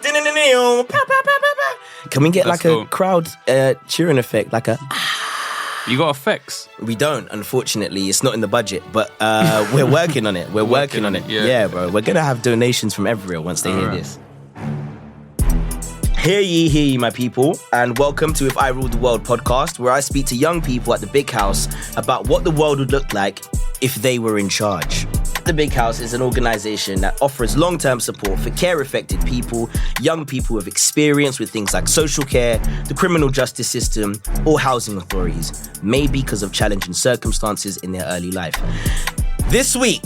Can we get like a crowd cheering effect, like a? You got effects? We don't, unfortunately. It's not in the budget, but we're working on it. We're working on it. Yeah, bro. We're gonna have donations from everywhere once they hear this. Hear ye, my people, and welcome to If I Ruled the World podcast, where I speak to young people at the Big House about what the world would look like if they were in charge. The Big House is an organisation that offers long-term support for care-affected people, young people with experience with things like social care, the criminal justice system, or housing authorities, maybe because of challenging circumstances in their early life. This week,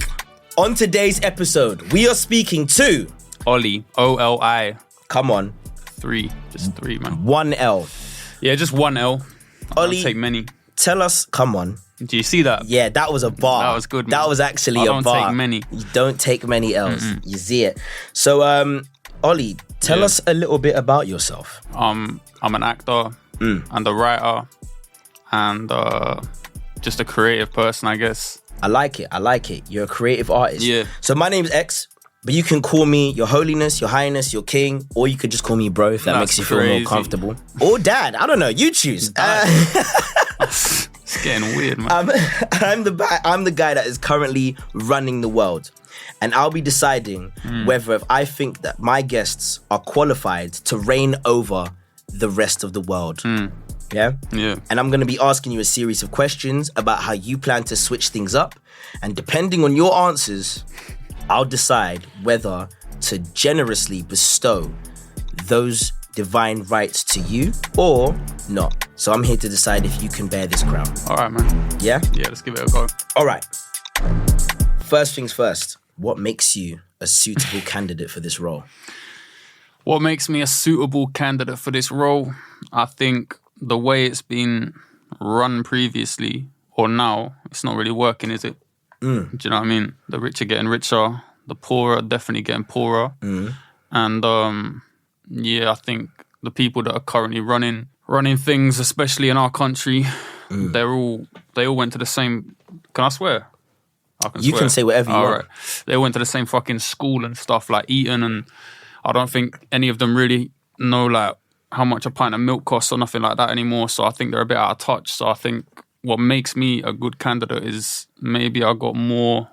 on today's episode, we are speaking to... Oli, O-L-I. Come on. Just three, man. One L. Yeah, just one L. Oli, don't take many. Tell us, come on. Do you see that? Yeah, that was a bar. That was good, man. That was actually a bar. I don't take many. You don't take many L's. Mm-mm. You see it. So, Oli, tell us a little bit about yourself. I'm an actor and a writer and just a creative person, I guess. I like it. You're a creative artist. Yeah. So my name's X, but you can call me Your Holiness, Your Highness, Your King, or you could just call me bro if that makes you feel more comfortable. Or dad. I don't know. You choose. It's getting weird, man. I'm the guy that is currently running the world. And I'll be deciding whether if I think that my guests are qualified to reign over the rest of the world. Yeah? Yeah. And I'm going to be asking you a series of questions about how you plan to switch things up. And depending on your answers, I'll decide whether to generously bestow those divine rights to you or not. So I'm here to decide if you can bear this crown. All right, man. Yeah? Yeah, let's give it a go. All right. First things first, what makes you a suitable candidate for this role? What makes me a suitable candidate for this role? I think the way it's been run previously or now, it's not really working, is it? Do you know what I mean? The rich are getting richer, the poor are definitely getting poorer. And yeah, I think the people that are currently running things, especially in our country, they all went to the same. Can I swear? I can you swear. Can say whatever you want. Right. They went to the same fucking school and stuff like Eton, and I don't think any of them really know like how much a pint of milk costs or nothing like that anymore. So I think they're a bit out of touch. So I think what makes me a good candidate is maybe I got more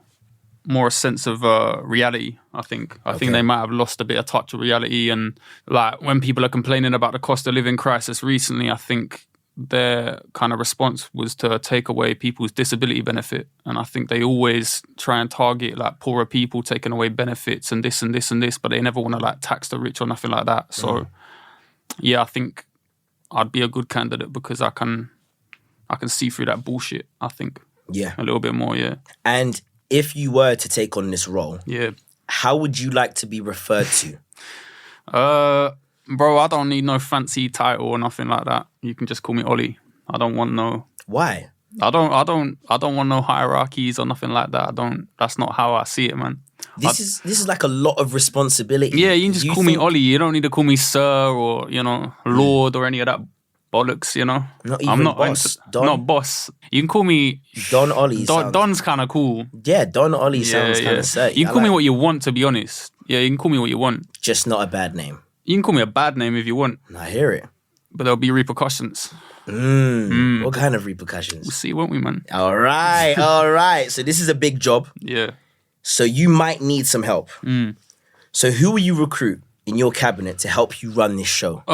a sense of reality, I think. I think they might have lost a bit of touch of reality. And like when people are complaining about the cost of living crisis recently, I think their kind of response was to take away people's disability benefit. And I think they always try and target like poorer people taking away benefits and this and this and this, but they never want to like tax the rich or nothing like that. So yeah, I think I'd be a good candidate because I can see through that bullshit, I think. Yeah. A little bit more, yeah. And if you were to take on this role, how would you like to be referred to? Bro, I don't need no fancy title or nothing like that. You can just call me Oli. I don't want no. Why? I don't want no hierarchies or nothing like that. That's not how I see it, man. This is like a lot of responsibility. Yeah, you can just call me Oli. You don't need to call me sir or, Lord or any of that bollocks, Not even I'm not boss. Not boss. You can call me Don Oli. Don's kind of cool. Yeah, Don Oli sounds kind of sick. You can call me what you want, to be honest. Yeah, you can call me what you want. Just not a bad name. You can call me a bad name if you want. I hear it. But there'll be repercussions. What kind of repercussions? We'll see, won't we, man? All right. So this is a big job. Yeah. So you might need some help. So who will you recruit in your cabinet to help you run this show?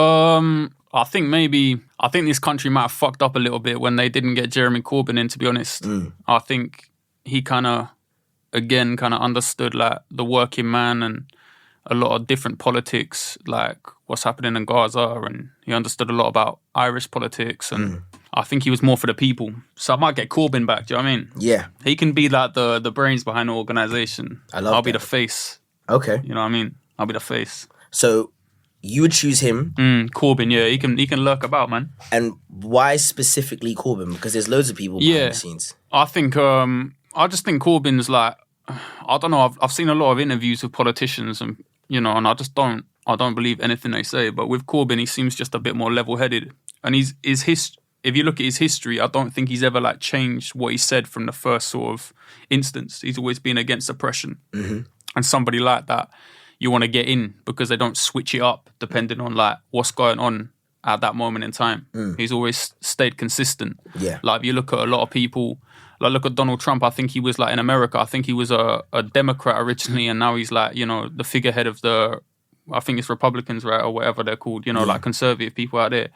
I think this country might have fucked up a little bit when they didn't get Jeremy Corbyn in, to be honest. I think he kind of understood like the working man and a lot of different politics, like what's happening in Gaza, and he understood a lot about Irish politics, and I think he was more for the people. So I might get Corbyn back, do you know what I mean? Yeah. He can be like the brains behind the organisation. I'll be the face. Okay. You know what I mean? I'll be the face. So you would choose him? Corbyn, yeah. He can lurk about, man. And why specifically Corbyn? Because there's loads of people behind the scenes. I think, I just think Corbyn's like, I don't know, I've seen a lot of interviews with politicians and, and I don't believe anything they say. But with Corbyn, he seems just a bit more level-headed. And if you look at his history, I don't think he's ever like changed what he said from the first sort of instance. He's always been against oppression. And somebody like that, you want to get in because they don't switch it up depending on like what's going on at that moment in time. He's always stayed consistent. Yeah. Like if you look at a lot of people, like look at Donald Trump, I think he was like in America, I think he was a Democrat originally, and now he's like, you know, the figurehead of I think it's Republicans, right, or whatever they're called, you know, like conservative people out there.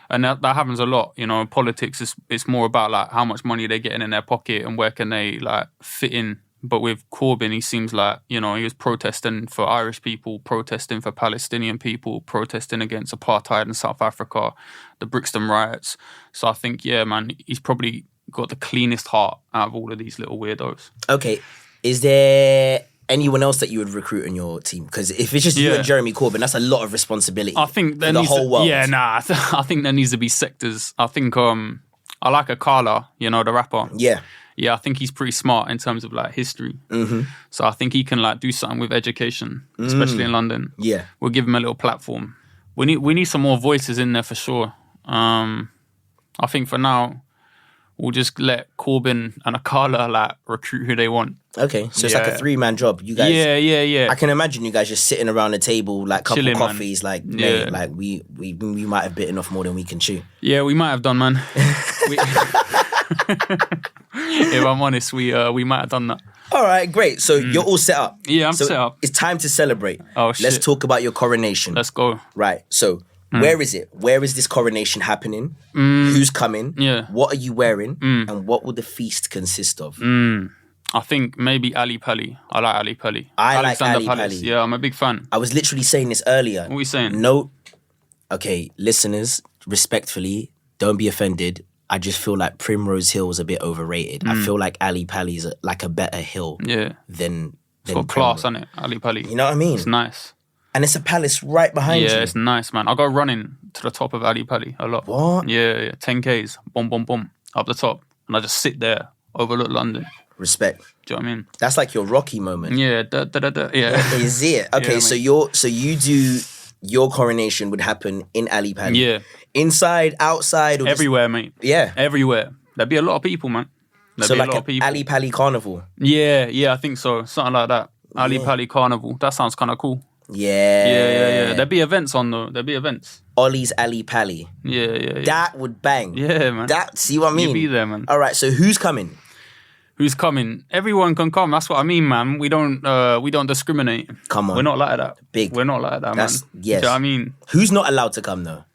And that happens a lot, you know, in politics. It's more about like how much money they're getting in their pocket and where can they like fit in. But with Corbyn, he seems like, you know, he was protesting for Irish people, protesting for Palestinian people, protesting against apartheid in South Africa, the Brixton riots. So I think, yeah, man, he's probably got the cleanest heart out of all of these little weirdos. Okay, is there anyone else that you would recruit in your team? Because if it's just you and Jeremy Corbyn, that's a lot of responsibility. I think for the whole world. Yeah, nah. I think there needs to be sectors. I think I like Akala, you know, the rapper. Yeah. Yeah, I think he's pretty smart in terms of like history. So I think he can like do something with education, especially in London. Yeah. We'll give him a little platform. We need some more voices in there for sure. I think for now, we'll just let Corbyn and Akala like recruit who they want. Okay, so it's like a 3-man job. You guys, yeah. I can imagine you guys just sitting around the table, like couple Chilling, coffees, man. like mate, like we might have bitten off more than we can chew. Yeah, we might have done, man. If I'm honest, we might have done that. All right, great. So you're all set up. Yeah, I'm so set up. It's time to celebrate. Oh shit! Let's talk about your coronation. Let's go. Right. So where is it? Where is this coronation happening? Who's coming? Yeah. What are you wearing? And what will the feast consist of? I think maybe Ali Pali. I like Ali Pali. I Alexander like Ali Palace. Pali. Yeah, I'm a big fan. I was literally saying this earlier. What are we saying? No. Okay, listeners, respectfully, don't be offended. I just feel like Primrose Hill is a bit overrated. I feel like Ali Pali is like a better hill than It's got class, isn't it? Ali Pali. You know what I mean? It's nice. And it's a palace right behind you. Yeah, it's nice, man. I go running to the top of Ali Pali a lot. What? Yeah. 10Ks, boom, boom, boom, up the top. And I just sit there, overlook London. Respect. Do you know what I mean? That's like your Rocky moment. Yeah, yeah. Is it? Okay, yeah, so you do your coronation would happen in Ali Pali. Yeah. Inside, outside, or Everywhere, mate. Yeah. Everywhere. There'd be a lot of people, man. There'd be like a lot of people. Ali Pali carnival. Yeah, I think so. Something like that. Ali Pali Carnival. That sounds kind of cool. Yeah. There'd be events on though. There'd be events. Ollie's Ali Pali. Yeah. That would bang. Yeah, man. See what I mean? You'd be there, man. All right, so who's coming? Who's coming? Everyone can come. That's what I mean, man. We don't discriminate. Come on. We're not like that. Big. We're not like that, Yes. man. Do you know what I mean? Who's not allowed to come though?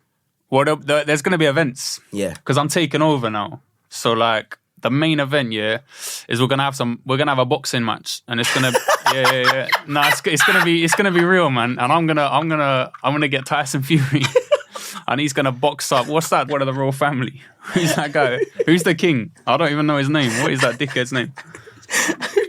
Well, there's going to be events. Yeah. Because I'm taking over now. So like the main event, is we're gonna have a boxing match, and it's gonna yeah. No, it's gonna be real, man. And I'm gonna get Tyson Fury, and he's gonna box up. What's that? One of the royal family? Who's that guy? Who's the king? I don't even know his name. What is that dickhead's name?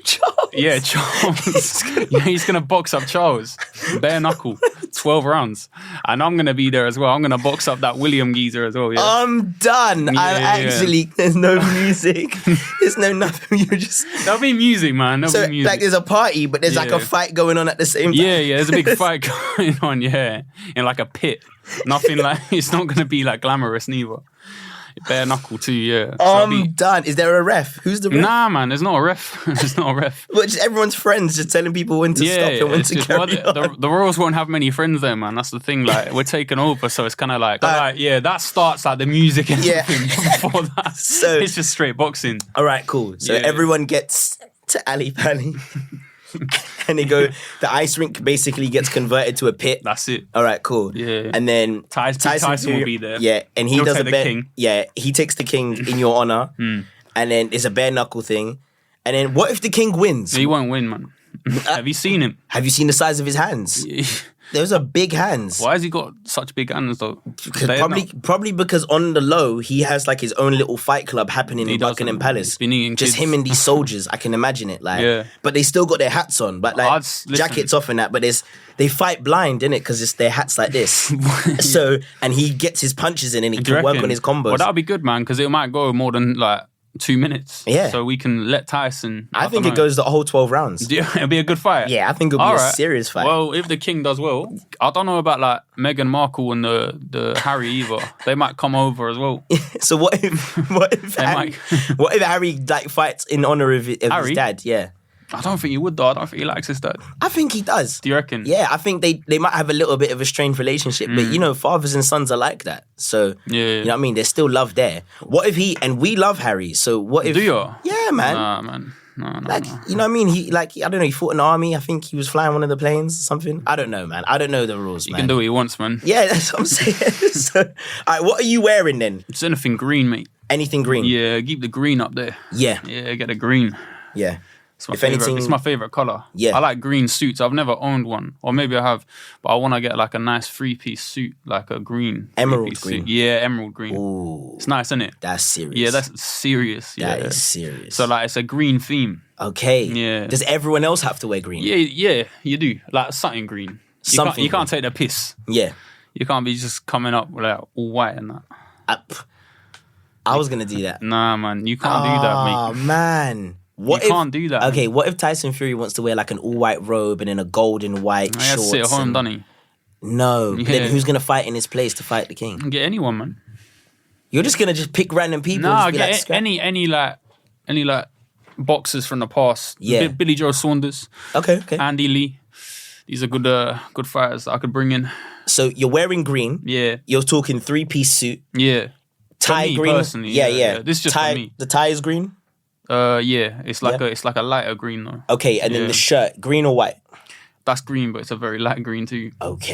Charles. Yeah, Charles. Yeah, he's gonna box up Charles, bare knuckle, 12 rounds, and I'm gonna be there as well. I'm gonna box up that William geezer as well. Yeah. I'm done. There's no music. There's no nothing. You just there'll be music, man. There'll be music. Like there's a party, but there's like a fight going on at the same time. Yeah. There's a big fight going on. Yeah, in like a pit. Nothing like it's not gonna be like glamorous neither. Bare knuckle too, yeah. I'm done. Is there a ref? Who's the ref? Nah, man, there's not a ref. There's not a ref. But just everyone's friends, just telling people when to stop and when to carry on. The Royals won't have many friends there, man. That's the thing. Like, we're taking over, so it's kind of like, that starts like the music and everything. Before that, so it's just straight boxing. All right, cool. So everyone gets to Ali Pali. And the ice rink basically gets converted to a pit. That's it. All right, cool. Yeah. And then Tyson will be there. Yeah, and he does a bet. King. Yeah, he takes the king in your honor. And then it's a bare knuckle thing. And then what if the king wins? He won't win, man. Have you seen him? Have you seen the size of his hands? Those are big hands. Why has he got such big hands though? Probably because on the low he has like his own little fight club happening in Buckingham Palace. He's been eating just kids. him and these soldiers. I can imagine it. But they still got their hats on, but jackets off and that. But they fight blind, innit? Because it's their hats like this. So and he gets his punches in and he can work on his combos. Well, that'll be good, man, because it might go more than like 2 minutes. Yeah. So we can let Tyson... I think it goes the whole 12 rounds. It'll be a good fight. Yeah, I think it'll be a serious fight. Well, if the king does well, I don't know about like Meghan Markle and the Harry either. They might come over as well. So what if Harry like fights in honor of his dad? Yeah. I don't think he would though. I don't think he likes his dad. I think he does. Do you reckon? Yeah, I think they might have a little bit of a strained relationship, but you know, fathers and sons are like that. So you know what I mean? There's still love there. What if and we love Harry, so what if... Do you? Yeah, man. Nah, man. No. You know what I mean? I don't know, he fought in the army. I think he was flying one of the planes or something. I don't know, man. I don't know the rules, He man. can do what he wants, man. Yeah, that's what I'm saying. So, all right, what are you wearing then? It's anything green, mate. Anything green? Yeah, keep the green up there. Yeah. Yeah, get a green. Yeah. It's my favorite color. Yeah. I like green suits. I've never owned one, or maybe I have, but I want to get like a nice 3-piece suit, like a green Emerald green. suit. Yeah, emerald green. Ooh. It's nice, isn't it? That's serious. Yeah, that's serious. Yeah, That is serious. So like, it's a green theme. Okay. Yeah. Does everyone else have to wear green? Yeah, you do. Like something green. You can't take the piss. Yeah. You can't be just coming up with like all white and that. I was gonna do that. Nah, man, you can't do that, mate. Oh man. You can't do that. Okay, what if Tyson Fury wants to wear like an all-white robe and then a golden white He has shorts? to sit at home, doesn't he? No. Yeah. Then who's gonna fight in his place to fight the king? Get anyone, man. You're just gonna pick random people. Nah, and just be get like, scrap? any boxers from the past. Yeah. Billy Joe Saunders, Okay. Andy Lee. These are good fighters that I could bring in. So you're wearing green. Yeah, You're talking 3-piece suit. yeah. Tie me, green. personally, Yeah. yeah. This is just tie, for me. The tie is green. Yeah. It's like a lighter green though. Okay, and then Yeah. the shirt, green or white? That's green, but it's a very light green too. Okay.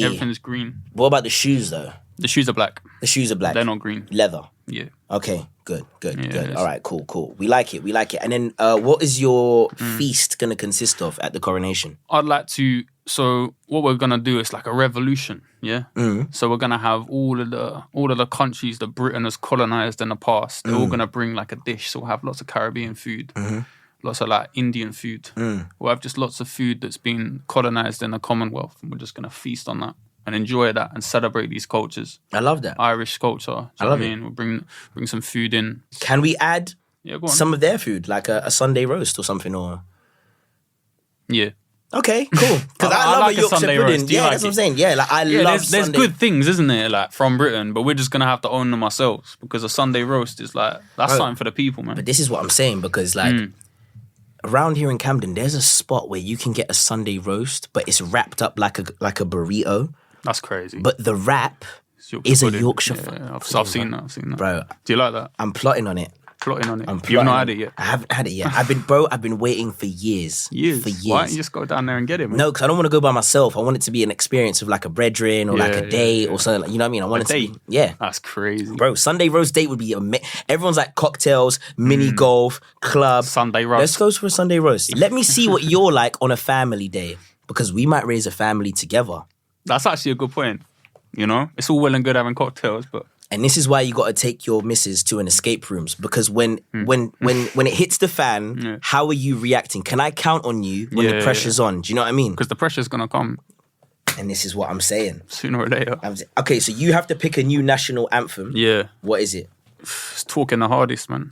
Everything's green. What about the shoes though? The shoes are black. The shoes are black. They're not green. Leather. Yeah. Okay, good. Yes. All right, cool. We like it. And then what is your feast going to consist of at the coronation? I'd like to. So what we're gonna do is like a revolution, yeah. So we're gonna have all of the countries that Britain has colonized in the past. They're all gonna bring like a dish. So we'll have lots of Caribbean food, lots of like Indian food. We'll have just lots of food that's been colonized in the Commonwealth, and we're just gonna feast on that and enjoy that and celebrate these cultures. I love that. Irish culture. Do you know love what I mean? We'll bring some food in. Can we add Yeah, go on. some of their food, like a Sunday roast or something? Or Yeah. okay, cool. Because I love like a a Yorkshire Sunday pudding. roast. Do you Yeah, like that's what I'm it? saying. Yeah, like I Yeah, love there's Sunday. good things, isn't there, like from Britain, but we're just gonna have to own them ourselves because a Sunday roast is like that's Bro, something for the people, man. But this is what I'm saying because like around here in Camden, there's a spot where you can get a Sunday roast, but it's wrapped up like a burrito. That's crazy. But the wrap It's Yorkshire is a pudding. Yorkshire. Yeah, I've seen that. Bro, Do you like that? I'm plotting on it. Plotting on it. I'm You've plotting not on had it yet. I haven't had it yet. I've been waiting for years. For years. Why don't you just go down there and get it, man? No, because I don't want to go by myself. I want it to be an experience of like a brethren or like a Yeah, date yeah. or something. You know what I mean? I want it to date? be, yeah. That's crazy. Bro, Sunday roast date would be amazing. Everyone's like cocktails, mini golf, club. Sunday roast. Let's go for a Sunday roast. Let me see what you're like on a family day because we might raise a family together. That's actually a good point. You know, it's all well and good having cocktails, but And this is why you got to take your missus to an escape rooms because when it hits the fan, how are you reacting? Can I count on you when the pressure's on? Do you know what I mean? because the pressure's gonna come And this is what I'm saying. sooner or later. Okay, so you have to pick a new national anthem. Yeah, What is it? it's talking the hardest, man.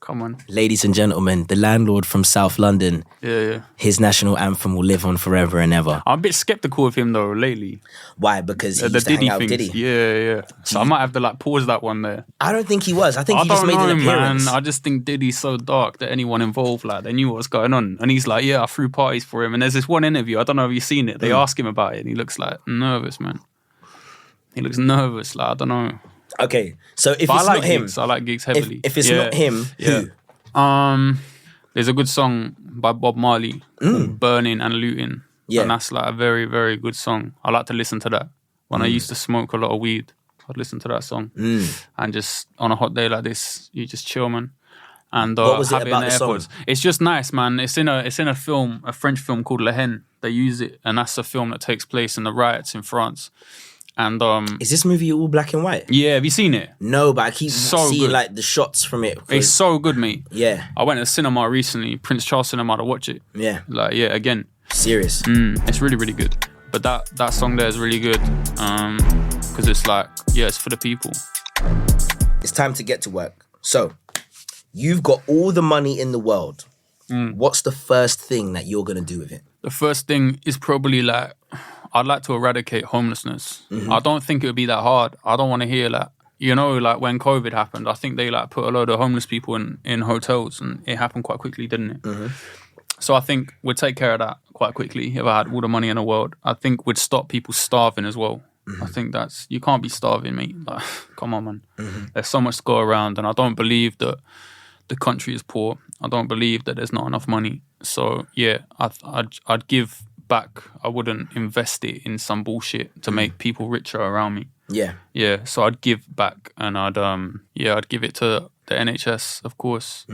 Come on. Ladies and gentlemen, the landlord from South London, Yeah. his national anthem will live on forever and ever. I'm a bit skeptical of him though lately. Why? Because he The used to hang Diddy out with things. Diddy. Yeah. So I might have to like pause that one there. I don't think he was. I think I he just don't made know, an appearance. man. I just think Diddy's so dark that anyone involved, like, they knew what was going on. And he's like, yeah, I threw parties for him. And there's this one interview, I don't know if you've seen it. They ask him about it, and he looks like nervous, man. He looks nervous, like, I don't know. Okay, so if But it's I like not him, gigs. I like gigs heavily. if it's not him, who? There's a good song by Bob Marley called Burning and Looting. Yeah. And that's like a very, very good song. I like to listen to that. When I used to smoke a lot of weed, I'd listen to that song. And just on a hot day like this, you just chill, man. And What was it have about in the song? AirPods. It's just nice, man. It's in a film, a French film called La Haine. They use it, and that's a film that takes place in the riots in France. And Is this movie all black and white? yeah, have you seen it? No, but I keep So seeing good. like the shots from it. It's so good, mate. Yeah, I went to the cinema recently, Prince Charles Cinema, to watch it. yeah, Like, yeah, again, serious. it's really, really good. But that song there is really good because it's like, yeah, it's for the people. It's time to get to work. So, you've got all the money in the world. What's the first thing that you're gonna do with it? The first thing is probably like, I'd like to eradicate homelessness. I don't think it would be that hard. I don't want to hear like, you know, like when COVID happened, I think they like put a load of homeless people in hotels, and it happened quite quickly, didn't it? Mm-hmm. So I think we'd take care of that quite quickly if I had all the money in the world. I think we'd stop people starving as well. Mm-hmm. I think you can't be starving, mate. Like, come on, man. Mm-hmm. There's so much to go around, and I don't believe that the country is poor. I don't believe that there's not enough money. So yeah, I'd give back. I wouldn't invest it in some bullshit to make people richer around me. Yeah. So I'd give back, and I'd give it to the NHS, of course.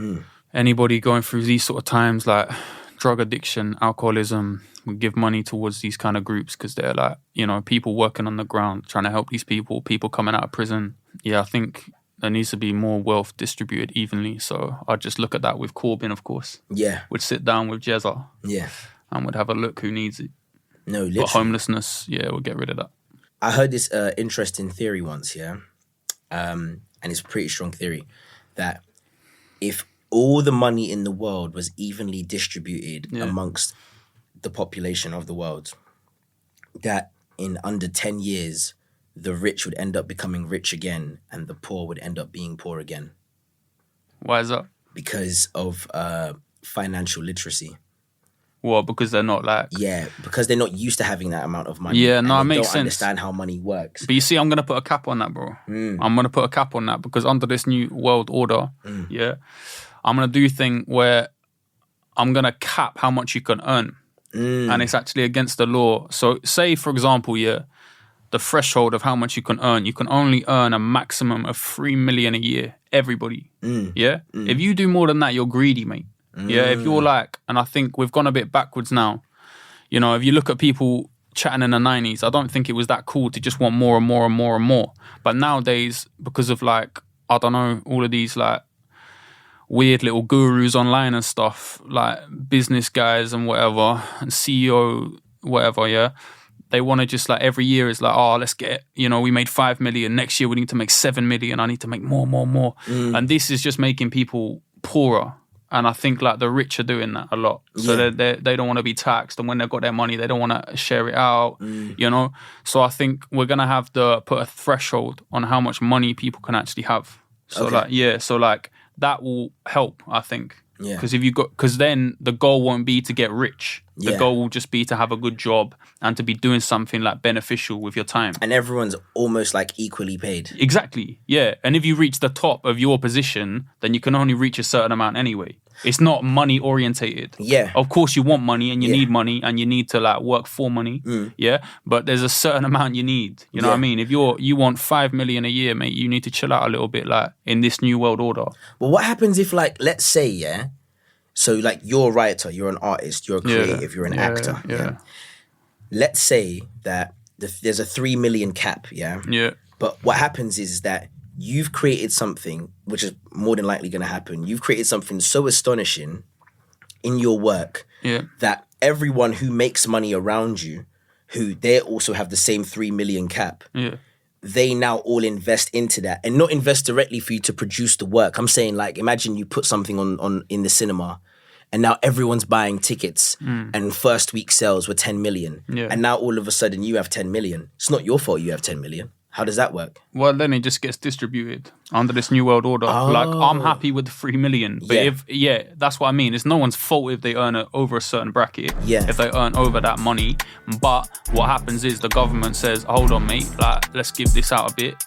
Anybody going through these sort of times, like drug addiction, alcoholism, we give money towards these kind of groups, because they're like, you know, people working on the ground trying to help these people coming out of prison. Yeah, I think there needs to be more wealth distributed evenly. So I'd just look at that with Corbyn, of course. Yeah. We'd sit down with Jezza. Yeah. And we'd have a look who needs it. No, literally. But homelessness, yeah, we'll get rid of that. I heard this interesting theory once, and it's a pretty strong theory, that if all the money in the world was evenly distributed amongst the population of the world, that in under 10 years, the rich would end up becoming rich again and the poor would end up being poor again. Why is that? Because of financial literacy. Well, because they're not like... Yeah, because they're not used to having that amount of money. Yeah, no, it makes sense. They don't understand how money works. But you see, I'm going to put a cap on that, bro. I'm going to put a cap on that, because under this new world order, I'm going to do a thing where I'm going to cap how much you can earn. And it's actually against the law. So say, for example, the threshold of how much you can only earn a maximum of 3 million a year, everybody. If you do more than that, you're greedy, mate. Yeah, if you're like, and I think we've gone a bit backwards now. You know, if you look at people chatting in the 90s, I don't think it was that cool to just want more and more and more and more. But nowadays, because of like, I don't know, all of these like weird little gurus online and stuff, like business guys and whatever, and CEO, whatever, they want to just like every year is like, oh, let's get, you know, we made 5 million. Next year we need to make 7 million. I need to make more. And this is just making people poorer. And I think like the rich are doing that a lot. So they don't want to be taxed. And when they've got their money, they don't want to share it out, you know. So I think we're going to have to put a threshold on how much money people can actually have. So that will help, I think. Yeah. Because then the goal won't be to get rich. The goal will just be to have a good job and to be doing something like beneficial with your time. And everyone's almost like equally paid. Exactly. Yeah. And if you reach the top of your position, then you can only reach a certain amount anyway. It's not money orientated. Yeah. Of course you want money and you need money and you need to like work for money. Yeah. But there's a certain amount you need. You know what I mean? If you want 5 million a year, mate, you need to chill out a little bit, like in this new world order. Well, what happens if, like, let's say, so like you're a writer, you're an artist, you're a creative, you're an actor. Yeah. Let's say that there's a 3 million cap. Yeah. But what happens is that you've created something, which is more than likely going to happen. You've created something so astonishing in your work that everyone who makes money around you, who they also have the same 3 million cap, they now all invest into that, and not invest directly for you to produce the work. I'm saying, like, imagine you put something on in the cinema, and now everyone's buying tickets, and first week sales were 10 million. And now all of a sudden you have 10 million. It's not your fault you have 10 million. How does that work? Well, then it just gets distributed under this new world order. Like, I'm happy with the 3 million. But that's what I mean. It's no one's fault if they earn it over a certain bracket. If they earn over that money. But what happens is the government says, hold on, mate, like, let's give this out a bit.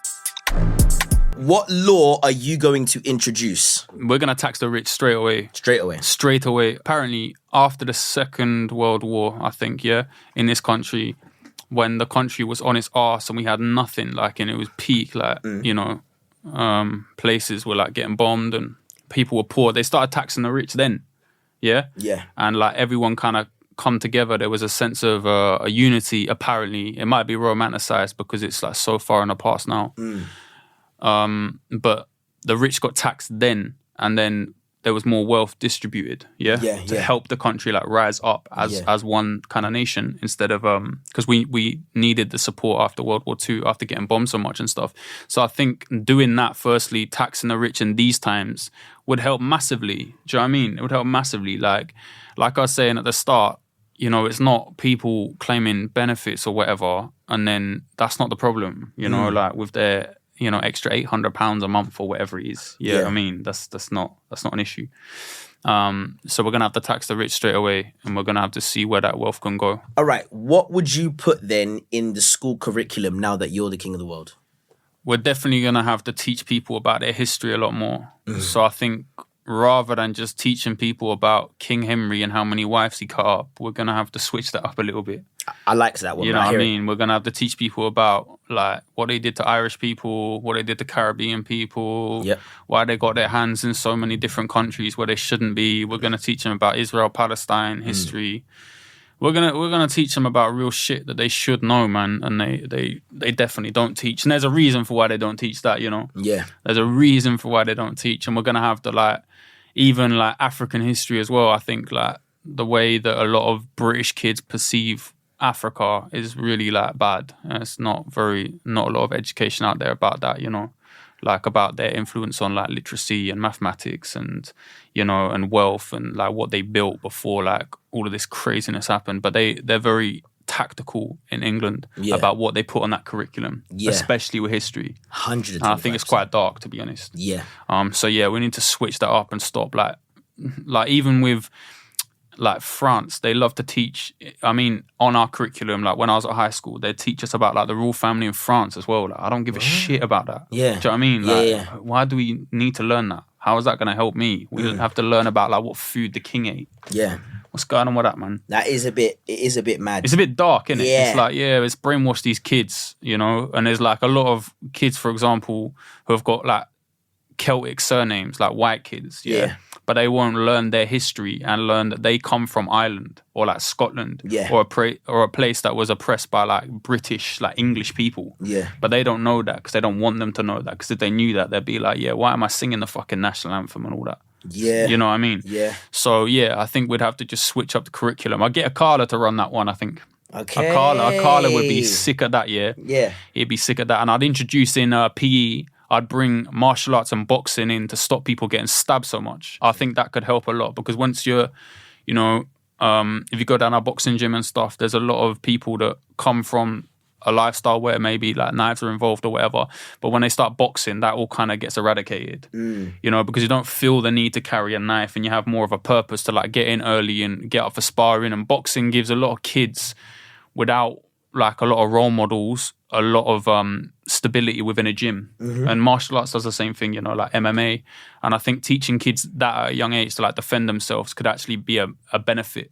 What law are you going to introduce? We're going to tax the rich straight away. Straight away. Apparently, after the Second World War, I think, in this country, when the country was on its arse and we had nothing, like, and it was peak, like, you know, places were like getting bombed and people were poor. They started taxing the rich then, and like everyone kind of come together. There was a sense of a unity. Apparently, it might be romanticized because it's like so far in the past now. But the rich got taxed then, and then there was more wealth distributed, to help the country like rise up as one kind of nation, instead of because we needed the support after World War II, after getting bombed so much and stuff. So I think doing that, firstly, taxing the rich in these times would help massively. Do you know what I mean? It would help massively. Like I was saying at the start, you know, it's not people claiming benefits or whatever, and then that's not the problem. You know, like with their extra £800 a month or whatever it is. Yeah. I mean, that's not an issue. So we're gonna have to tax the rich straight away, and we're gonna have to see where that wealth can go. All right, what would you put then in the school curriculum now that you're the king of the world? We're definitely gonna have to teach people about their history a lot more. So I think rather than just teaching people about King Henry and how many wives he cut up, we're gonna have to switch that up a little bit. I like that one. You know what I mean? We're gonna have to teach people about like what they did to Irish people, what they did to Caribbean people, why they got their hands in so many different countries where they shouldn't be. We're gonna teach them about Israel, Palestine history. We're gonna teach them about real shit that they should know, man, and they definitely don't teach. And there's a reason for why they don't teach that, Yeah. There's a reason for why they don't teach, and we're gonna have to even African history as well. I think the way that a lot of British kids perceive Africa is really bad. And it's not a lot of education out there about that, about their influence on literacy and mathematics and and wealth and what they built before all of this craziness happened. But they're very tactical in England about what they put on that curriculum, especially with history. 100%. I think it's quite dark, to be honest. Yeah. So we need to switch that up and stop even with France, they love to teach. I mean, on our curriculum, when I was at high school, they'd teach us about the royal family in France as well. I don't give a shit about that. Yeah. Do you know what I mean? Why do we need to learn that? How is that going to help me? We have to learn about what food the king ate. Yeah. What's going on with that, man? It is a bit mad. It's a bit dark, isn't it? Yeah. It's brainwashed these kids, and there's a lot of kids, for example, who have got Celtic surnames, white kids, but they won't learn their history and learn that they come from Ireland or Scotland, or a place that was oppressed by British, English people. Yeah. But they don't know that because they don't want them to know that, because if they knew that, they'd be why am I singing the fucking national anthem and all that? Yeah. You know what I mean? Yeah. So I think we'd have to just switch up the curriculum. I'd get Akala to run that one, I think. Okay. Akala would be sick at that, Yeah. He'd be sick at that. And I'd introduce in PE, I'd bring martial arts and boxing in to stop people getting stabbed so much. I think that could help a lot, because once you're, if you go down our boxing gym and stuff, there's a lot of people that come from a lifestyle where maybe knives are involved or whatever. But when they start boxing, that all kind of gets eradicated, because you don't feel the need to carry a knife and you have more of a purpose to get in early and get up for sparring. And boxing gives a lot of kids, without a lot of role models, a lot of stability within a gym. And martial arts does the same thing, MMA. And I think teaching kids that at a young age to defend themselves could actually be a benefit,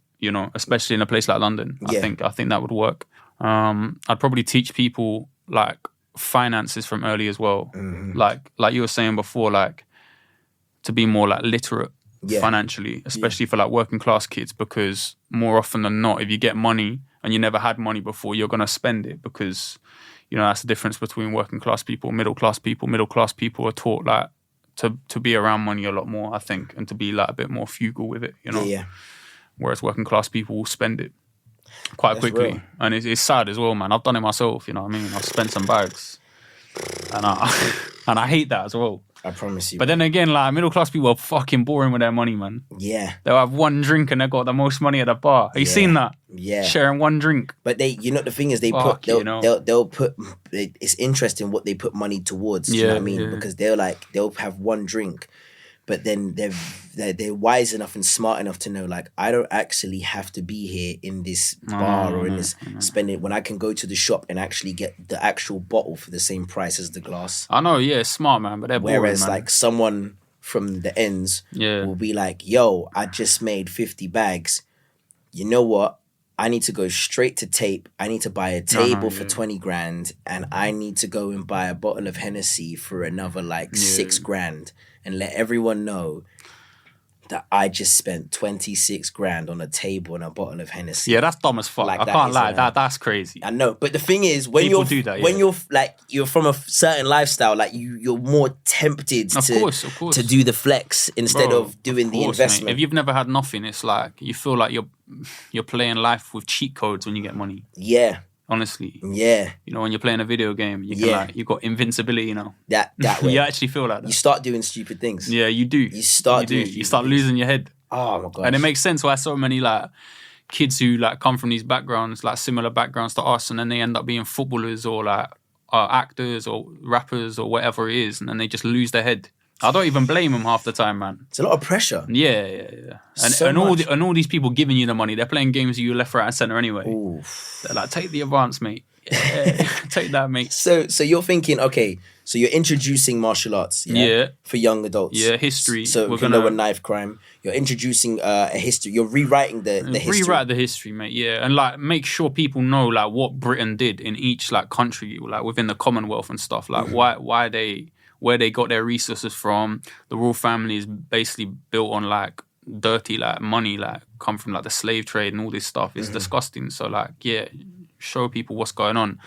especially in a place like London. I think that would work. I'd probably teach people finances from early as well. Like you were saying before, to be more literate financially, especially for working class kids, because more often than not, if you get money and you never had money before, you're going to spend it, because that's the difference between working class people, middle class people. Middle class people are taught to be around money a lot more, I think, and to be a bit more frugal with it, Whereas working class people will spend it quite quickly. Real. And it's sad as well, man. I've done it myself, you know what I mean? I've spent some bags. And I hate that as well. I promise you. But then again, middle class people are fucking boring with their money, man. Yeah. They'll have one drink and they've got the most money at the bar. Have you seen that? Yeah. Sharing one drink. But the thing is, they'll put. It's interesting what they put money towards. You know what I mean? Because they'll have one drink, but then they're wise enough and smart enough to know, I don't actually have to be here in this bar or in this spending, when I can go to the shop and actually get the actual bottle for the same price as the glass. I know, it's smart, man, but they're boring, Whereas man. Someone from the ends will be yo, I just made 50 bags. You know what? I need to go straight to tape. I need to buy a table for 20 grand, and I need to go and buy a bottle of Hennessy for another 6 grand, and let everyone know that I just spent 26 grand on a table and a bottle of Hennessy. Yeah, that's dumb as fuck. I can't lie. That's crazy. I know, but the thing is, when People you're do that, when you're from a certain lifestyle, you're more tempted to do the flex instead of doing the investment. Mate. If you've never had nothing, it's you feel like you're playing life with cheat codes when you get money. Yeah. Honestly. Yeah. When you're playing a video game, you can you've got invincibility, That way. You actually feel like that. You start doing stupid things. Yeah, you do. You start losing your head. Oh my gosh. And it makes sense why so many kids who come from these backgrounds, similar backgrounds to us, and then they end up being footballers or actors or rappers or whatever it is, and then they just lose their head. I don't even blame them half the time, man. It's a lot of pressure. Yeah. And all these people giving you the money, they're playing games with you left, right, and centre anyway. Oof. They're like, take the advance, mate. Yeah, take that, mate. So you're thinking, okay, so you're introducing martial arts, for young adults. Yeah, history. So we're gonna lower knife crime. You're introducing a history. You're rewriting the history. Rewrite the history, mate. Yeah, and like make sure people know like what Britain did in each like country, like within the Commonwealth and stuff. Like where they got their resources from. The royal family is basically built on like dirty like money, like come from like the slave trade and all this stuff. It's disgusting. So like show people what's going on,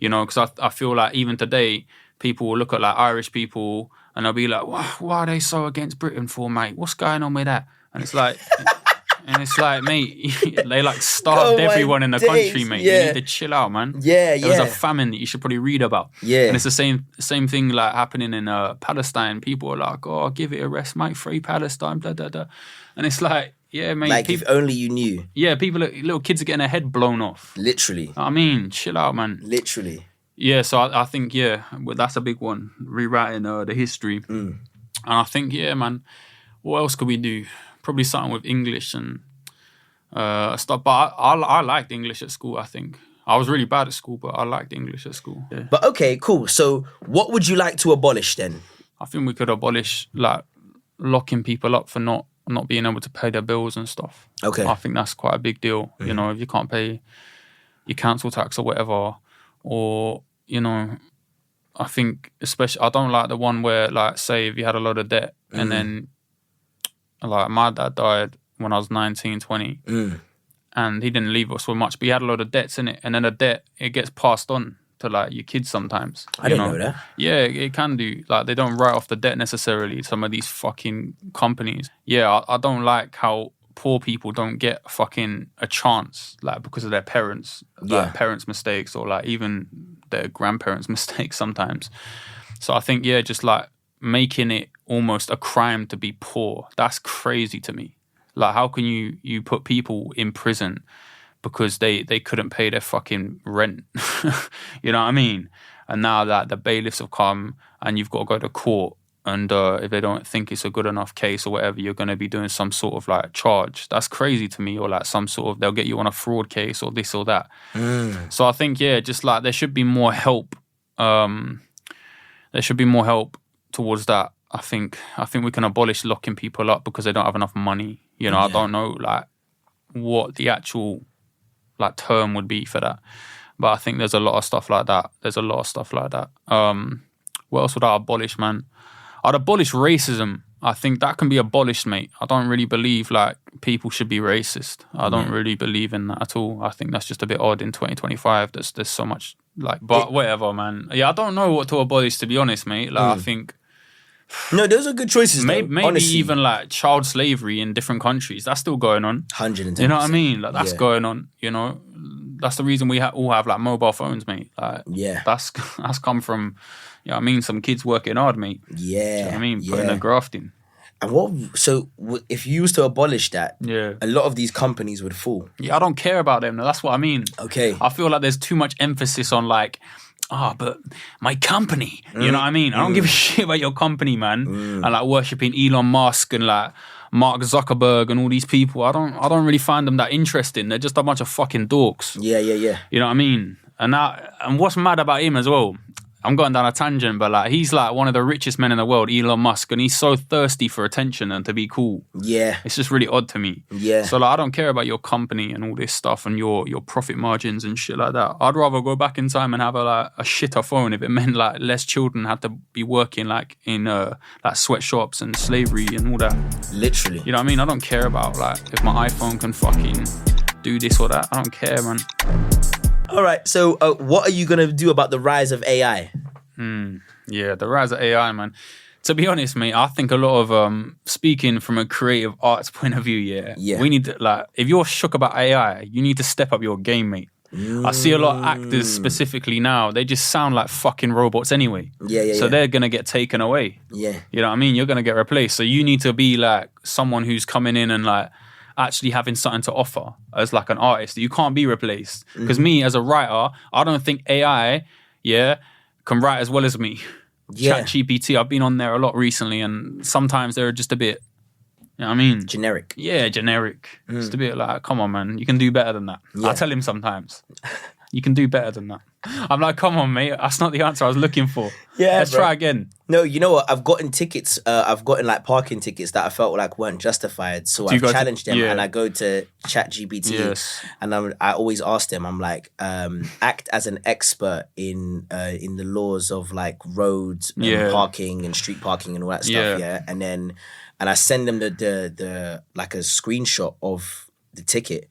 you know, because I feel like even today people will look at like Irish people and they'll be like, why are they so against Britain for, mate? What's going on with that? And it's like, mate, they like starved everyone in the country, mate. Yeah. You need to chill out, man. Yeah, There was a famine that you should probably read about. Yeah. And it's the same thing like happening in Palestine. People are like, oh, give it a rest, mate. Free Palestine, blah, blah, blah. And it's like, yeah, mate. Like if only you knew. Yeah, little kids are getting their head blown off. Literally. I mean, chill out, man. Literally. Yeah, so I think, that's a big one. Rewriting the history. And I think, man, what else could we do? Probably something with English and stuff. But I liked English at school, I think. I was really bad at school, but I liked English at school. Yeah. But okay, cool. So what would you like to abolish then? I think we could abolish, like, locking people up for not being able to pay their bills and stuff. Okay. I think that's quite a big deal. You know, if you can't pay your council tax or whatever, or, you know, I think especially, I don't like the one where, like, say if you had a lot of debt and then, like, my dad died when I was 19, 20 and he didn't leave us with much, but he had a lot of debts in it, and then the debt, it gets passed on to like your kids sometimes. I didn't know that. Yeah, it can do. Like they don't write off the debt necessarily, some of these fucking companies. Yeah, I don't like how poor people don't get fucking a chance, like because of their parents, like parents' mistakes or like even their grandparents' mistakes sometimes. So I think, just like making it almost a crime to be poor, that's crazy to me. Like how can you put people in prison because they couldn't pay their fucking rent? You know what I mean? And now that the bailiffs have come and you've got to go to court, and if they don't think it's a good enough case or whatever, you're going to be doing some sort of like charge. That's crazy to me. Or like some sort of, they'll get you on a fraud case or this or that. So I think, just like there should be more help. There should be more help towards that. I think we can abolish locking people up because they don't have enough money. You know, I don't know like what the actual like term would be for that, but I think there's a lot of stuff like that. What else would I abolish, man? I'd abolish racism. I think that can be abolished, mate. I don't really believe like people should be racist. I don't really believe in that at all. I think that's just a bit odd in 2025. There's so much like, but whatever, man. Yeah, I don't know what to abolish, to be honest, mate. Like I think. No, those are good choices. Maybe honestly. even like child slavery in different countries. That's still going on. 110%. You know what I mean? Like that's going on. You know, that's the reason we all have like mobile phones, mate. Like, that's come from, you know what I mean, some kids working hard, mate. Yeah. Do you know what I mean? Putting a graft in. And if you used to abolish that, a lot of these companies would fall. Yeah, I don't care about them. That's what I mean. Okay. I feel like there's too much emphasis on like, but my company, you know what I mean? I don't give a shit about your company, man. And like worshipping Elon Musk and like Mark Zuckerberg and all these people. I don't really find them that interesting. They're just a bunch of fucking dorks. Yeah. You know what I mean? And what's mad about him as well, I'm going down a tangent, but like he's like one of the richest men in the world, Elon Musk, and he's so thirsty for attention and to be cool. Yeah. It's just really odd to me. Yeah. So like I don't care about your company and all this stuff and your profit margins and shit like that. I'd rather go back in time and have a shitter phone if it meant like less children had to be working like in like sweatshops and slavery and all that. Literally. You know what I mean? I don't care about like if my iPhone can fucking do this or that. I don't care, man. All right, so what are you going to do about the rise of AI? Yeah, the rise of AI, man. To be honest, mate, I think a lot of, speaking from a creative arts point of view, we need to, like, if you're shook about AI, you need to step up your game, mate. I see a lot of actors specifically now, they just sound like fucking robots anyway. So they're going to get taken away. Yeah. You know what I mean? You're going to get replaced. So you need to be like someone who's coming in and like, actually having something to offer as like an artist. You can't be replaced. Because me as a writer, I don't think AI, can write as well as me. Yeah. ChatGPT, I've been on there a lot recently, and sometimes they're just a bit, you know what I mean? Generic. Yeah, generic. Just a bit like, come on, man, you can do better than that. Yeah. I tell him sometimes, you can do better than that. I'm like, come on, mate, that's not the answer I was looking for. Yeah, let's try again. No, you know what? I've gotten tickets. I've gotten like parking tickets that I felt like weren't justified. So I've challenged them, and I go to ChatGPT, and I always ask them. I'm like, act as an expert in the laws of like roads, and parking, and street parking, and all that stuff. Yeah, and I send them the like a screenshot of the ticket.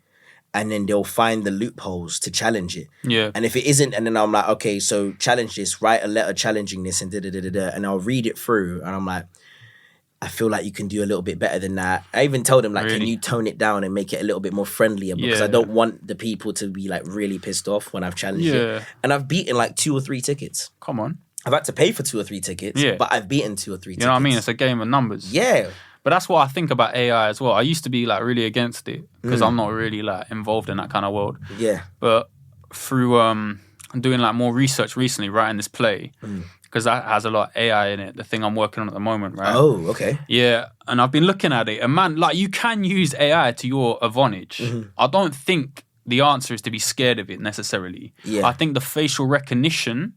And then they'll find the loopholes to challenge it. Yeah. And if it isn't, and then I'm like, okay, so challenge this, write a letter challenging this, and da-da-da-da-da. And I'll read it through, and I'm like, I feel like you can do a little bit better than that. I even told them, like, can you tone it down and make it a little bit more friendlier? Because I don't want the people to be, like, really pissed off when I've challenged it. And I've beaten, like, 2 or 3 tickets. Come on. I've had to pay for 2 or 3 tickets, but I've beaten 2 or 3 tickets. You know what I mean? It's a game of numbers. Yeah. But that's what I think about AI as well. I used to be like really against it because I'm not really like involved in that kind of world. Yeah. But through doing like more research recently, writing this play, because that has a lot of AI in it, the thing I'm working on at the moment, right? Oh, okay. Yeah. And I've been looking at it, and man, like you can use AI to your advantage. I don't think the answer is to be scared of it necessarily. Yeah. I think the facial recognition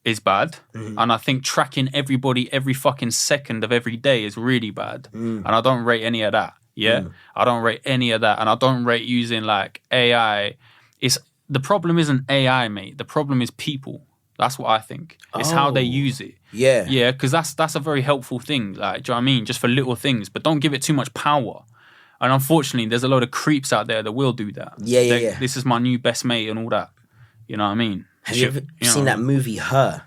is bad, and I think tracking everybody every fucking second of every day is really bad, and I don't rate any of that. I don't rate any of that, and I don't rate using like AI. The problem isn't AI, mate. The problem is people. That's what I think. It's how they use it. Yeah, because that's a very helpful thing. Like, do you know what I mean? Just for little things, but don't give it too much power. And unfortunately, there's a load of creeps out there that will do that. Yeah. This is my new best mate and all that. You know what I mean? Have you ever seen that movie, Her?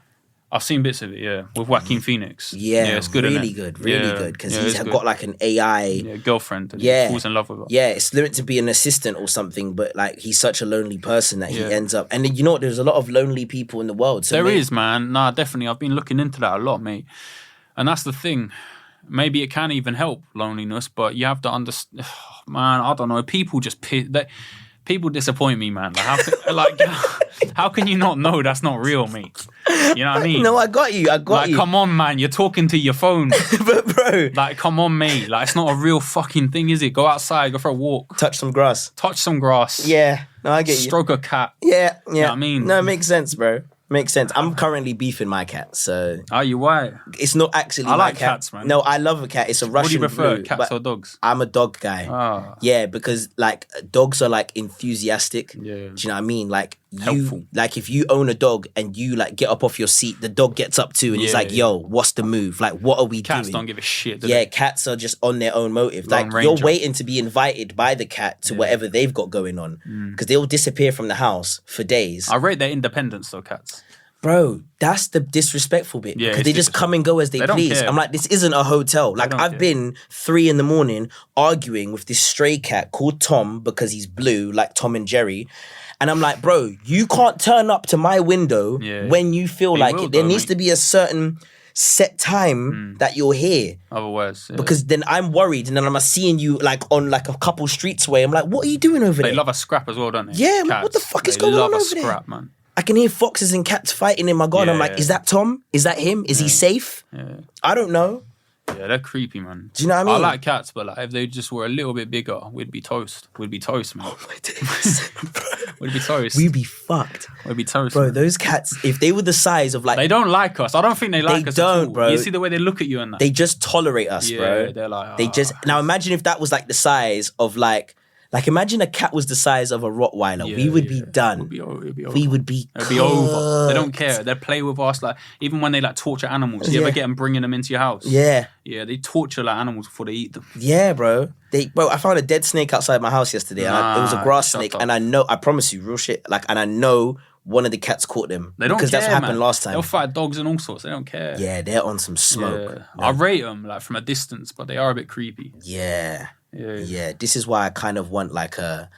I've seen bits of it, yeah, with Joaquin Phoenix. Yeah, it's good, really good, because he's got like an AI girlfriend. And he falls in love with her. Yeah, it's meant to be an assistant or something, but like he's such a lonely person that he ends up. And you know what? There's a lot of lonely people in the world. So there is, man. Nah, definitely. I've been looking into that a lot, mate. And that's the thing. Maybe it can even help loneliness, but you have to understand. Man, I don't know. People just people disappoint me, man. Like, how can you not know that's not real, mate? You know what I mean? No, I got you. Like, come on, man. You're talking to your phone. But bro. Like, come on, mate. Like, it's not a real fucking thing, is it? Go outside, go for a walk. Touch some grass. Yeah. No, I get you. Stroke a cat. Yeah. You know what I mean? No, it makes sense, bro. Makes sense. I'm currently beefing my cat, so... Are you white? It's not actually I my like cat. cats, man. No, I love a cat. It's a Russian What do you prefer, blue, cats or dogs? I'm a dog guy. Ah. Yeah, because like dogs are like enthusiastic. Yeah. Do you know what I mean? Like helpful. Like if you own a dog and you like get up off your seat, the dog gets up too and he's like, yo, what's the move? Like, what are we doing? Cats don't give a shit, do they? Cats are just on their own motive. Lone like, Ranger. you're waiting to be invited by the cat to whatever they've got going on. Because they'll disappear from the house for days. I rate their independence, though, cats. Bro, that's the disrespectful bit. Yeah, because they just come and go as they don't please. care. I'm like, this isn't a hotel. Like, I've been 3 a.m. arguing with this stray cat called Tom because he's blue, like Tom and Jerry. And I'm like, bro, you can't turn up to my window when you feel like it. There needs to be a certain set time that you're here. Otherwise, because then I'm worried, and then I'm seeing you like on like a couple streets away. I'm like, what are you doing over there? They love a scrap as well, don't they? Yeah, man, what the fuck is going on over there? They love a scrap, man. I can hear foxes and cats fighting in my garden. I'm like, is that Tom? Is that him? Is he safe? Yeah. I don't know. Yeah, they're creepy, man. Do you know what I mean? I like cats, but like if they just were a little bit bigger, we'd be toast. We'd be toast, man. Oh my days. We'd be toast. We'd be fucked. We'd be toast. Bro, man. those cats, if they were the size of like... They don't like us. I don't think they like us at all. Bro. You see the way they look at you and that? They just tolerate us, bro. They're like... They just... Now imagine if that was like the size of like... Like, imagine a cat was the size of a Rottweiler. We would be done. It'd be over. We would be It'd be over. They don't care. They play with us. Like, even when they like torture animals. You ever get them bringing them into your house? Yeah. Yeah, they torture like animals before they eat them. Yeah, bro. Bro, I found a dead snake outside my house yesterday. It was a grass snake. And I promise you, real shit. Like, and I know one of the cats caught them. They don't care, because that's what happened man. Last time. They'll fight dogs and all sorts. They don't care. Yeah, they're on some smoke. Yeah. I rate them like from a distance, but they are a bit creepy. Yeah. This is why I kind of want like a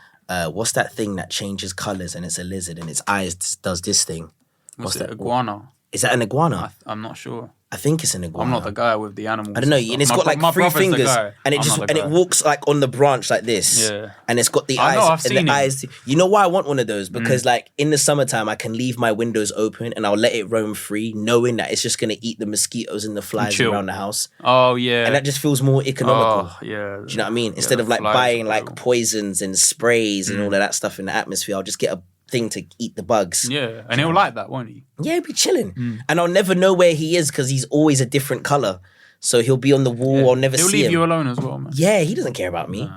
what's that thing that changes colors and it's a lizard and its eyes does this thing? What's it? Iguana. Is that an iguana? I'm not sure. I think it's an iguana. I'm not the guy with the animals. I don't know, and it's got like my 3 brother's the fingers, guy. and it walks like on the branch like this. Yeah. And it's got the I eyes. know, I've and seen the it. eyes. You know why I want one of those? Because like in the summertime, I can leave my windows open and I'll let it roam free, knowing that it's just gonna eat the mosquitoes and the flies Chill. around the house. Oh yeah. And that just feels more economical. Oh yeah. Do you know what I mean? Instead of like buying like poisons and sprays and all of that stuff in the atmosphere, I'll just get a thing to eat the bugs. Yeah, and he'll like that, won't he? Yeah, he'll be chilling. And I'll never know where he is because he's always a different color. So he'll be on the wall. I'll never see him. He'll leave you alone as well, man. Yeah, he doesn't care about me.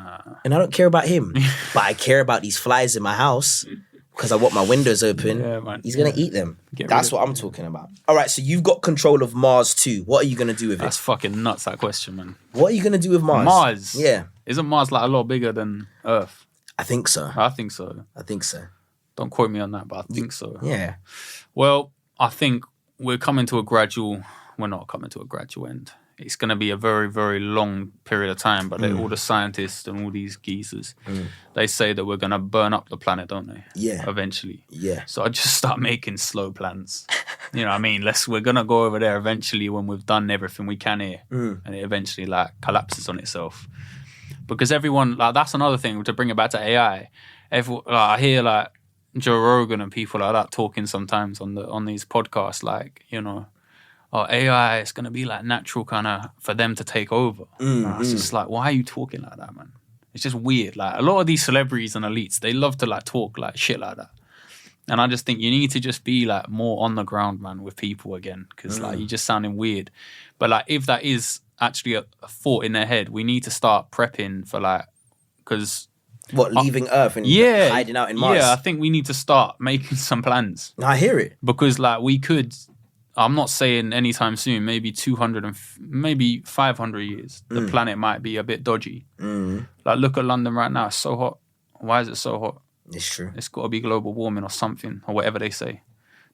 And I don't care about him. But I care about these flies in my house because I want my windows open. Yeah, man. He's going to eat them. That's what I'm talking about. All right, so you've got control of Mars too. What are you going to do with That's it? fucking nuts, that question, man. What are you going to do with Mars? Mars? Yeah. Isn't Mars like a lot bigger than Earth? I think so. I think so. I think so. Don't quote me on that, but I think so. Yeah. Well, I think we're not coming to a gradual end. It's going to be a very, very long period of time, but all the scientists and all these geezers, they say that we're going to burn up the planet, don't they? Yeah. Eventually. Yeah. So I just start making slow plans. You know what I mean? We're going to go over there eventually when we've done everything we can here. And it eventually like collapses on itself. Because everyone, like that's another thing to bring it back to AI. I hear like Joe Rogan and people like that talking sometimes on these podcasts, like, you know, AI is going to be like natural kind of for them to take over. It's just like, why are you talking like that, man? It's just weird. Like a lot of these celebrities and elites, they love to like talk like shit like that. And I just think you need to just be like more on the ground, man, with people again, because like you're just sounding weird. But like if that is actually a thought in their head, we need to start prepping for like, because what, leaving Earth and hiding out in Mars? Yeah, I think we need to start making some plans. I hear it. Because like we could, I'm not saying anytime soon, maybe 200 and maybe 500 years, the planet might be a bit dodgy. Like look at London right now, it's so hot. Why is it so hot? It's true. It's got to be global warming or something, or whatever they say.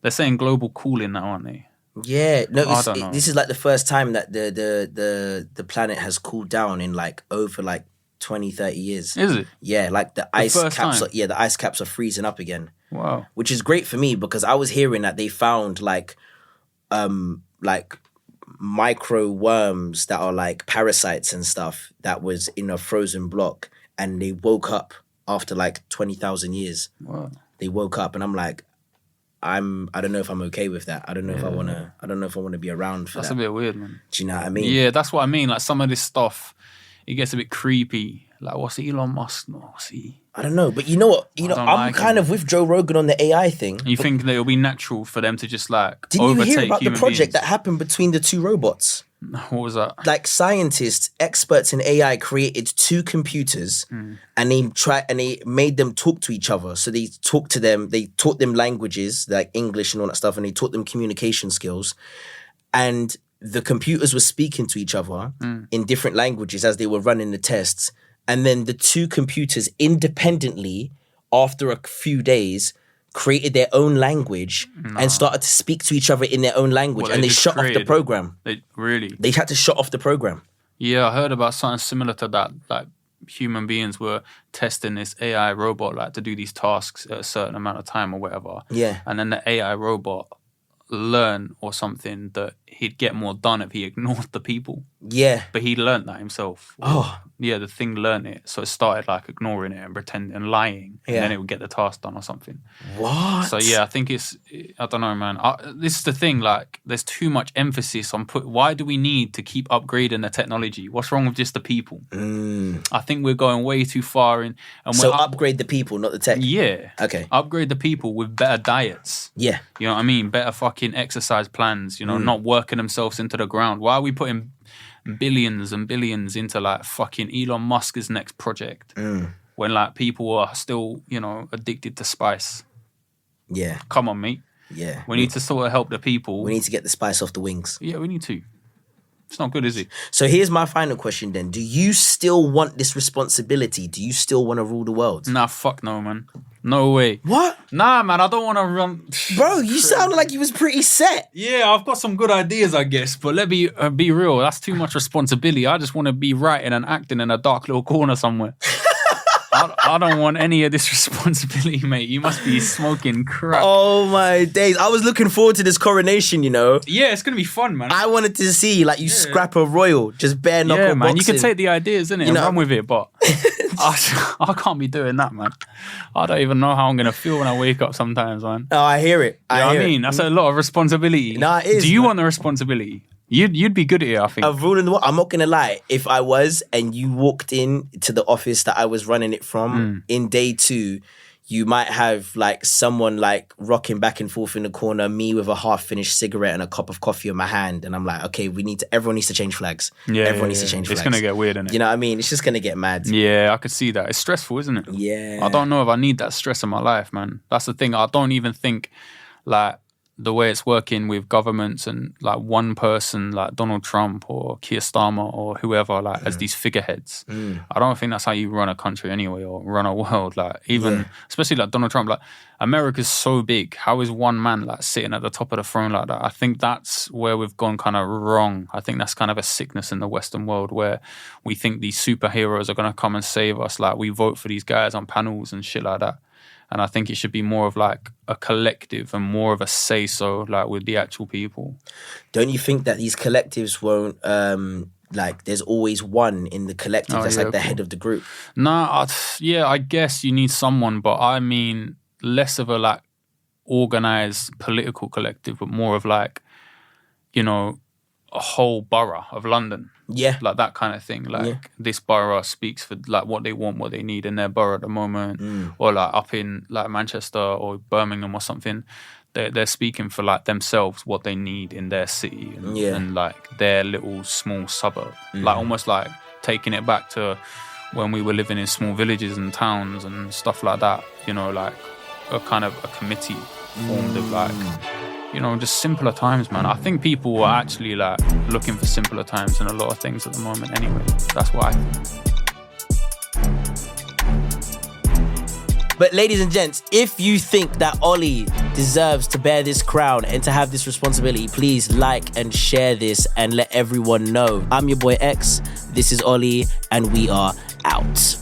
They're saying global cooling now, aren't they? Yeah, no, I don't know. This is like the first time that the planet has cooled down in like over like 20, 30 years. Is it? Yeah, like the ice first caps. time? The ice caps are freezing up again. Wow. Which is great for me because I was hearing that they found like micro worms that are like parasites and stuff that was in a frozen block, and they woke up after like 20,000 years. Wow. They woke up, and I'm like, I don't know if I'm okay with that. I don't know if I want to be around for That's that. a bit weird, man. Do you know what I mean? Yeah, that's what I mean. Like some of this stuff, it gets a bit creepy. Like what's Elon Musk? What's he? I don't know, but you know what? I'm kind of with Joe Rogan on the AI thing. You think that it'll be natural for them to just like Didn't you overtake hear about the human project beings? that happened between the two robots? What was that? Like scientists, experts in AI created two computers and they made them talk to each other. So they talked to them, they taught them languages like English and all that stuff, and they taught them communication skills. And the computers were speaking to each other in different languages as they were running the tests. And then the two computers independently, after a few days, created their own language and started to speak to each other in their own language. What, and they they just shut off the created- program. Really? They had to shut off the program. Yeah, I heard about something similar to that. Like human beings were testing this AI robot like to do these tasks at a certain amount of time or whatever. Yeah. And then the AI robot learned or something that he'd get more done if he ignored the people. Yeah. But he learned that himself. Oh. Yeah, the thing learned it. So it started like ignoring it and pretending and lying. And then it would get the task done or something. What? So yeah, I think I don't know, man. This is the thing, like there's too much emphasis on why do we need to keep upgrading the technology? What's wrong with just the people? I think we're going way too far in. And So upgrade the people, not the tech? Yeah. Okay. Upgrade the people with better diets. Yeah. You know what I mean? Better fucking exercise plans, you know, not working themselves into the ground. Why are we putting billions and billions into like fucking Elon Musk's next project when like people are still, you know, addicted to spice? Yeah. Come on, mate. Yeah. We need to sort of help the people. We need to get the spice off the wings. Yeah, we need to. It's not good, is it? So here's my final question then. Do you still want this responsibility? Do you still want to rule the world? Nah, fuck no, man. No way. What? Nah, man, I don't want to run. Bro, you sounded like you was pretty set. Yeah, I've got some good ideas, I guess, but let me be real. That's too much responsibility. I just want to be writing and acting in a dark little corner somewhere. I I don't want any of this responsibility, mate. You must be smoking crack. Oh my days. I was looking forward to this coronation, you know. Yeah, it's going to be fun, man. I wanted to see, like, you scrap a royal, just bare knuckle boxing. Yeah, man. You can take the ideas, innit, and run with it, but I can't be doing that, man. I don't even know how I'm going to feel when I wake up sometimes, man. Oh, I hear it. I mean? That's a lot of responsibility. Nah, it is. Do you want the responsibility? You'd be good at it, I think. Of ruling the world. I'm not going to lie. If I was and you walked in to the office that I was running it from in day 2, you might have like someone like rocking back and forth in the corner, me with a half-finished cigarette and a cup of coffee in my hand. And I'm like, okay, everyone needs to change flags. Yeah, everyone needs to change flags. It's going to get weird, innit? You know what I mean? It's just going to get mad. Yeah, I could see that. It's stressful, isn't it? Yeah. I don't know if I need that stress in my life, man. That's the thing. I don't even think like the way it's working with governments and like one person like Donald Trump or Keir Starmer or whoever like as these figureheads. I don't think that's how you run a country anyway or run a world. Like even especially like Donald Trump, like America's so big. How is one man like sitting at the top of the throne like that? I think that's where we've gone kind of wrong. I think that's kind of a sickness in the Western world where we think these superheroes are going to come and save us. Like we vote for these guys on panels and shit like that. And I think it should be more of like a collective and more of a say-so like with the actual people. Don't you think that these collectives won't, like there's always one in the collective that's like the head of the group? Nah, I guess you need someone, but I mean less of a like organised political collective, but more of like, you know, a whole borough of London. Yeah. Like that kind of thing. Like this borough speaks for like what they want, what they need in their borough at the moment. Or like up in like Manchester or Birmingham or something. They're speaking for like themselves, what they need in their city and like their little small suburb. Like almost like taking it back to when we were living in small villages and towns and stuff like that. You know, like a kind of a committee formed of like, you know, just simpler times, man. I think people are actually like looking for simpler times in a lot of things at the moment anyway. That's what I think. But ladies and gents, if you think that Ollie deserves to bear this crown and to have this responsibility, please like and share this and let everyone know. I'm your boy X, this is Ollie, and we are out.